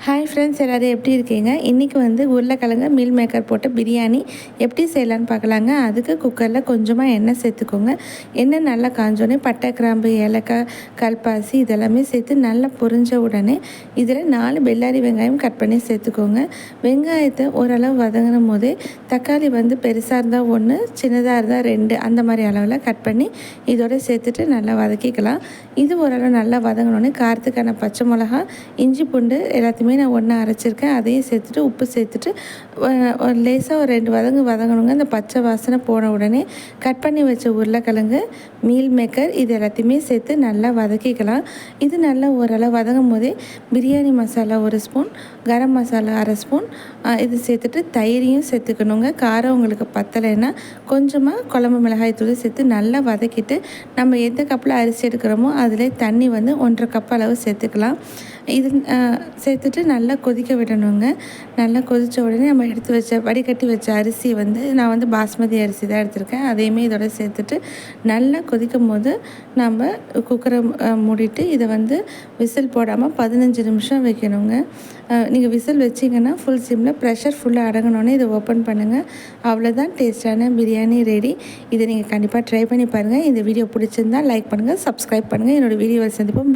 Hi friends, எல்லோரும் எப்படி இருக்கீங்க? இன்றைக்கி உருளைக்கிழங்கு மீல் மேக்கர் போட்ட பிரியாணி எப்படி செய்யலான்னு பார்க்கலாங்க. அதுக்கு குக்கரில் கொஞ்சமாக எண்ணெய் சேர்த்துக்கோங்க. எண்ணெய் நல்லா காஞ்சோடனே பட்டை, கிராம்பு, ஏலக்காய், கல்பாசி இதெல்லாமே சேர்த்து நல்லா பொரிஞ்ச உடனே இதில் 4 பெல்லாரி வெங்காயம் கட் பண்ணி சேர்த்துக்கோங்க. வெங்காயத்தை ஓரளவு வதங்கினும் போதே தக்காளி பெருசாக இருந்தால் 1, சின்னதாக இருந்தால் 2 அந்த மாதிரி அளவில் கட் பண்ணி இதோட சேர்த்துட்டு நல்லா வதக்கிக்கலாம். இது ஓரளவு நல்லா வதங்கினோடனே காரத்துக்கான பச்சை மிளகா, இஞ்சி பூண்டு எல்லாத்தையுமே நான் ஒன்றா அரைச்சிருக்கேன். அதையும் சேர்த்துட்டு உப்பு சேர்த்துட்டு லேசாக ஒரு 2 வதங்கணுங்க. அந்த பச்சை வாசனை போன உடனே கட் பண்ணி வச்ச உருளைக்கிழங்கு, மீல் மேக்கர் இது எல்லாத்தையுமே சேர்த்து நல்லா வதக்கிக்கலாம். இது நல்லா ஓரளவு வதங்கும் போதே பிரியாணி மசாலா 1 ஸ்பூன், கரம் மசாலா 1/2 ஸ்பூன் இது சேர்த்துட்டு தயிரையும் சேர்த்துக்கணுங்க. காரம் உங்களுக்கு பத்தலைன்னா கொஞ்சமாக குழம்பு மிளகாய் தூள் சேர்த்து நல்லா வதக்கிட்டு நம்ம எந்த கப்பில் அரிசி எடுக்கிறோமோ அதில் தண்ணி 1.5 கப் அளவு சேர்த்துக்கலாம். இது சேர்த்துட்டு நல்லா கொதிக்க விடணுங்க. நல்லா கொதித்த உடனே நம்ம எடுத்து வச்ச வடிகட்டி வச்ச அரிசி நான் பாஸ்மதி அரிசி தான் எடுத்திருக்கேன். அதையுமே இதோட சேர்த்துட்டு நல்லா கொதிக்கும் போது நம்ம குக்கரை மூடிட்டு இதை விசில் போடாமல் 15 நிமிஷம் வைக்கணுங்க. நீங்கள் விசில் வச்சிங்கன்னா ஃபுல் சிம்மில் ப்ரெஷர் ஃபுல்லாக அடங்கினோன்னே இதை ஓப்பன் பண்ணுங்கள். அவ்வளோதான், டேஸ்டான பிரியாணி ரெடி. இதை நீங்கள் கண்டிப்பாக ட்ரை பண்ணி பாருங்கள். இந்த வீடியோ பிடிச்சிருந்தால் லைக் பண்ணுங்கள், சப்ஸ்கிரைப் பண்ணுங்கள். என்னோடய வீடியோவை சந்திப்போம்.